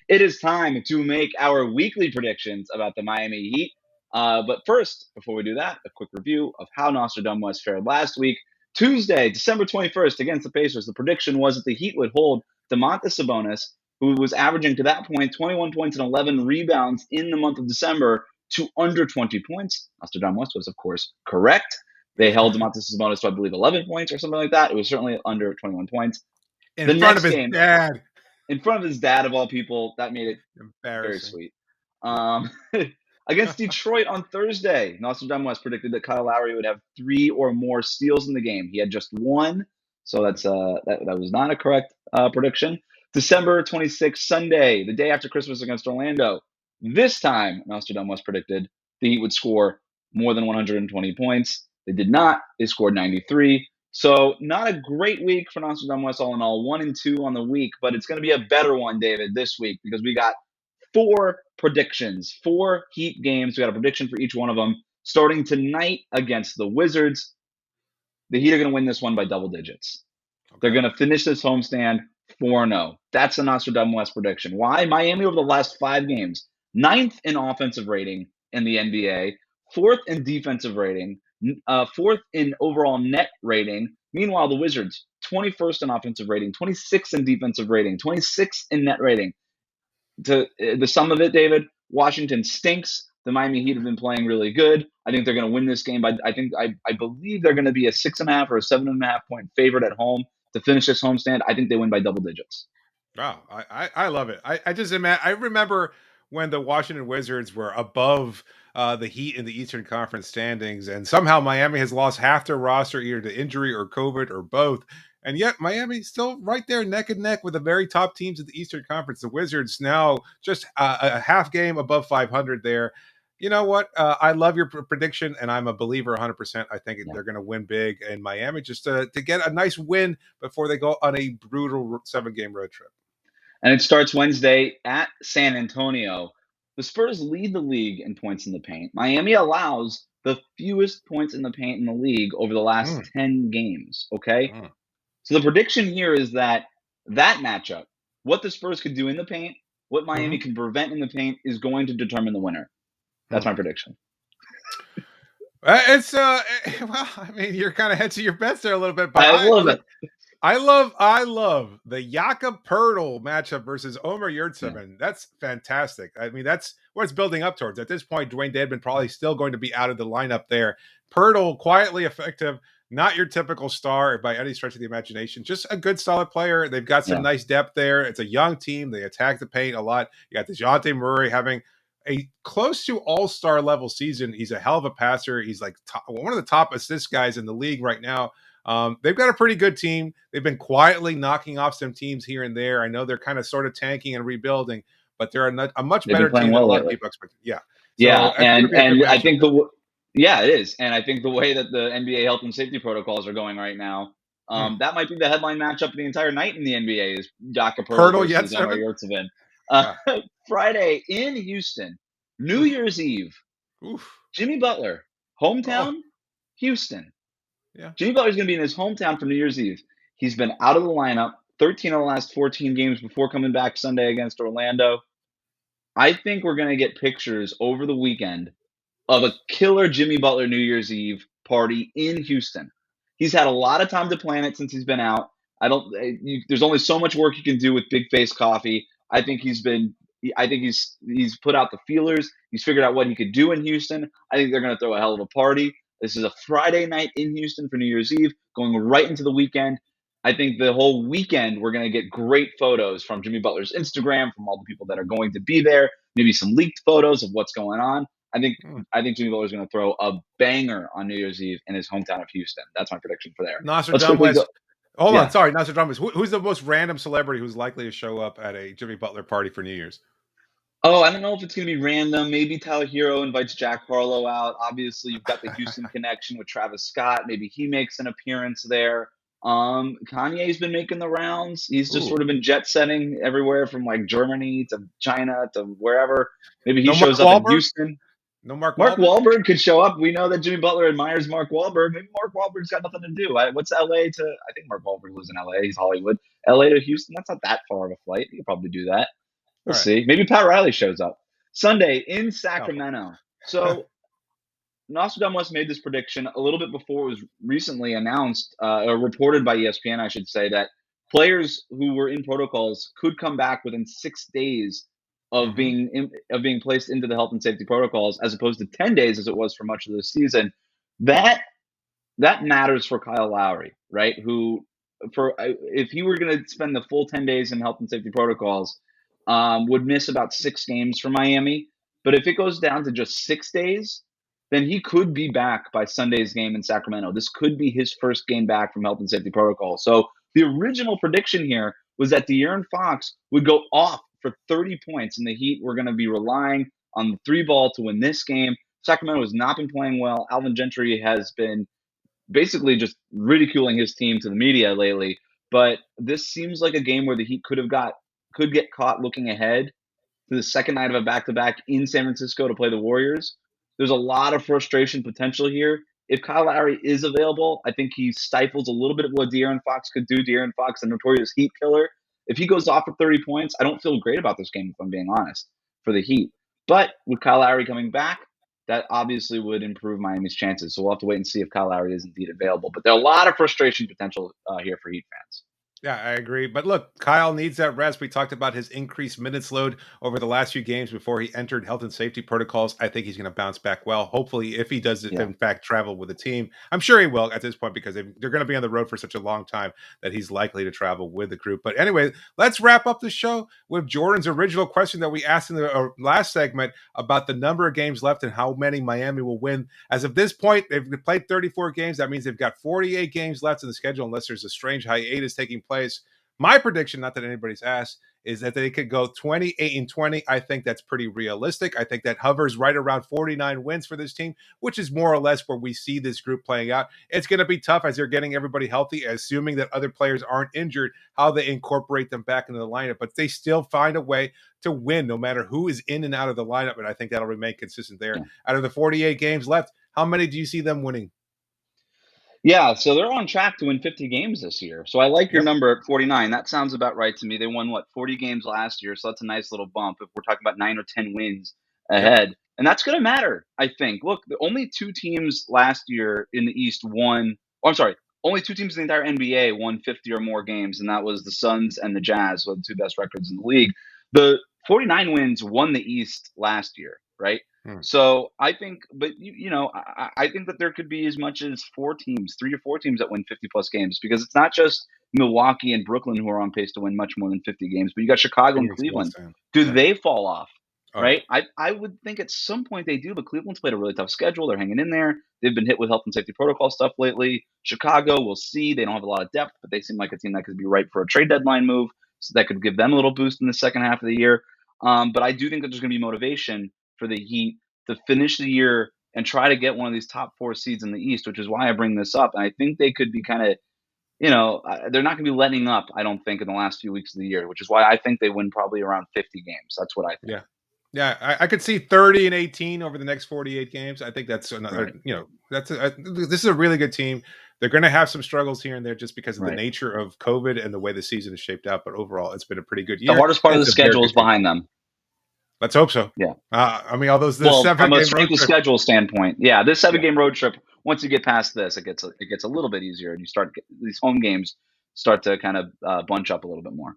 It is time to make our weekly predictions about the Miami Heat. But first, before we do that, a quick review of how NOSTRADUMBWES fared last week. Tuesday, December 21st, against the Pacers, the prediction was that the Heat would hold Domantas Sabonis, who was averaging to that point 21 points and 11 rebounds in the month of December, to under 20 points. NOSTRADUMBWES was, of course, correct. They held Domantas Sabonis to, I believe, 11 points or something like that. It was certainly under 21 points. In front of his dad. In front of his dad, of all people, that made it very sweet. Against Detroit on Thursday, Nostradamus predicted that Kyle Lowry would have 3 or more steals in the game. He had just 1, so that was not a correct prediction. December 26th, Sunday, the day after Christmas against Orlando. This time, Nostradamus predicted the Heat would score more than 120 points. They did not. They scored 93. So not a great week for Nostradamus all in all, 1-2 on the week, but it's going to be a better one, David, this week because we got 4 predictions, 4 Heat games. We got a prediction for each one of them. Starting tonight against the Wizards, the Heat are going to win this one by double digits. Okay. They're going to finish this homestand 4-0. That's the Nostradamus prediction. Why? Miami over the last 5 games, 9th in offensive rating in the NBA, 4th in defensive rating, 4th in overall net rating. Meanwhile, the Wizards, 21st in offensive rating, 26th in defensive rating, 26th in net rating. To the sum of it, David, Washington stinks. The Miami Heat have been playing really good. I think they're going to win this game. I believe they're going to be a 6.5 or a 7.5 point favorite at home to finish this homestand. I think they win by double digits. Wow, I love it. I remember when the Washington Wizards were above the Heat in the Eastern Conference standings, and somehow Miami has lost half their roster either to injury or COVID or both. And yet Miami's still right there neck and neck with the very top teams of the Eastern Conference. The Wizards now just a half game above 500 there. You know what? I love your prediction, and I'm a believer 100%. I think they're going to win big in Miami just to get a nice win before they go on a brutal 7-game road trip. And it starts Wednesday at San Antonio. The Spurs lead the league in points in the paint. Miami allows the fewest points in the paint in the league over the last 10 games, okay? So the prediction here is that matchup, what the Spurs could do in the paint, what Miami can prevent in the paint, is going to determine the winner. That's my prediction. It's well, I mean, you're kind of hedging your bets there a little bit, but I love it. I love the Jakob Poeltl matchup versus Omer Yurtseven. That's fantastic. I mean, that's what it's building up towards. At this point, Dwayne Dedmon probably still going to be out of the lineup there. Poeltl, quietly effective, not your typical star by any stretch of the imagination. Just a good, solid player. They've got some nice depth there. It's a young team. They attack the paint a lot. You got DeJounte Murray having a close to all-star level season. He's a hell of a passer. He's like one of the top assist guys in the league right now. They've got a pretty good team. They've been quietly knocking off some teams here and there. I know they're kind of sort of tanking and rebuilding, but they're a much better team than a lot of people expect. Yeah. Yeah. And I think it is. And I think the way that the NBA health and safety protocols are going right now, that might be the headline matchup the entire night in the NBA is Jakob Poeltl versus Omer Yurtseven. Friday in Houston, New Year's Eve. Jimmy Butler, hometown, Houston. Yeah. Jimmy Butler's going to be in his hometown for New Year's Eve. He's been out of the lineup 13 of the last 14 games before coming back Sunday against Orlando. I think we're going to get pictures over the weekend of a killer Jimmy Butler New Year's Eve party in Houston. He's had a lot of time to plan it since he's been out. There's only so much work you can do with Big Face Coffee. I think he's put out the feelers. He's figured out what he could do in Houston. I think they're going to throw a hell of a party. This is a Friday night in Houston for New Year's Eve, going right into the weekend. I think the whole weekend we're going to get great photos from Jimmy Butler's Instagram, from all the people that are going to be there, maybe some leaked photos of what's going on. I think Jimmy Butler's going to throw a banger on New Year's Eve in his hometown of Houston. That's my prediction for there. Nostradamus. Hold on, sorry, Nostradamus. Who's the most random celebrity who's likely to show up at a Jimmy Butler party for New Year's? Oh, I don't know if it's going to be random. Maybe Tyler Herro invites Jack Harlow out. Obviously, you've got the Houston connection with Travis Scott. Maybe he makes an appearance there. Kanye's been making the rounds. He's just sort of been jet setting everywhere from like Germany to China to wherever. Maybe he shows up in Houston. No Mark Wahlberg could show up. We know that Jimmy Butler admires Mark Wahlberg. Maybe Mark Wahlberg's got nothing to do. What's LA to? I think Mark Wahlberg lives in LA. He's Hollywood. LA to Houston. That's not that far of a flight. You could probably do that. We'll see. Maybe Pat Riley shows up. Sunday in Oh. Sacramento. So Nostradamus made this prediction a little bit before it was recently announced, or reported by ESPN, I should say, that players who were in protocols could come back within 6 days of being placed into the health and safety protocols, as opposed to 10 days as it was for much of the season. That matters for Kyle Lowry, right? Who, if he were going to spend the full 10 days in health and safety protocols, would miss about 6 games for Miami. But if it goes down to just 6 days, then he could be back by Sunday's game in Sacramento. This could be his first game back from health and safety protocol. So the original prediction here was that De'Aaron Fox would go off for 30 points, and the Heat were going to be relying on the 3-ball to win this game. Sacramento has not been playing well. Alvin Gentry has been basically just ridiculing his team to the media lately. But this seems like a game where the Heat could get caught looking ahead to the second night of a back-to-back in San Francisco to play the Warriors. There's a lot of frustration potential here. If Kyle Lowry is available, I think he stifles a little bit of what De'Aaron Fox could do. De'Aaron Fox, the notorious Heat killer. If he goes off for 30 points, I don't feel great about this game, if I'm being honest, for the Heat. But with Kyle Lowry coming back, that obviously would improve Miami's chances. So we'll have to wait and see if Kyle Lowry is indeed available. But there's a lot of frustration potential here for Heat fans. Yeah, I agree. But look, Kyle needs that rest. We talked about his increased minutes load over the last few games before he entered health and safety protocols. I think he's going to bounce back well. Hopefully, if he does, in fact, travel with the team. I'm sure he will at this point because they're going to be on the road for such a long time that he's likely to travel with the group. But anyway, let's wrap up the show with Jordan's original question that we asked in the last segment about the number of games left and how many Miami will win. As of this point, they've played 34 games. That means they've got 48 games left in the schedule unless there's a strange hiatus taking place. My prediction, not that anybody's asked, is that they could go 28-20. I think that's pretty realistic. I think that hovers right around 49 wins for this team, which is more or less where we see this group playing out. It's going to be tough as they're getting everybody healthy, assuming that other players aren't injured, how they incorporate them back into the lineup. But they still find a way to win no matter who is in and out of the lineup, and I think that'll remain consistent there. Out of the 48 games left, how many do you see them winning? Yeah, so they're on track to win 50 games this year. So I like your number at 49. That sounds about right to me. They won, 40 games last year, so that's a nice little bump if we're talking about 9 or 10 wins ahead. And that's going to matter, I think. Look, the only 2 teams last year in the East only 2 teams in the entire NBA won 50 or more games, and that was the Suns and the Jazz, who had the 2 best records in the league. The 49 wins won the East last year, right? So I think, but I think that there could be as much as 3 or 4 teams that win 50 plus games, because it's not just Milwaukee and Brooklyn who are on pace to win much more than 50 games, but you got Chicago and Cleveland. Do they fall off? Right? I would think at some point they do, but Cleveland's played a really tough schedule. They're hanging in there. They've been hit with health and safety protocol stuff lately. Chicago, we'll see. They don't have a lot of depth, but they seem like a team that could be ripe for a trade deadline move. So that could give them a little boost in the second half of the year. But I do think that there's going to be motivation for the Heat to finish the year and try to get one of these top 4 seeds in the East, which is why I bring this up. And I think they could be kind of, they're not going to be letting up, I don't think, in the last few weeks of the year, which is why I think they win probably around 50 games. That's what I think. Yeah, I could see 30-18 over the next 48 games. I think that's another, this is a really good team. They're going to have some struggles here and there just because of the nature of COVID and the way the season is shaped out. But overall, it's been a pretty good year. The hardest part of the schedule is behind them. Let's hope so. Yeah. All those from a strength of schedule standpoint, this 7-game road trip. Once you get past this, it gets a little bit easier, and you start these home games start to kind of bunch up a little bit more.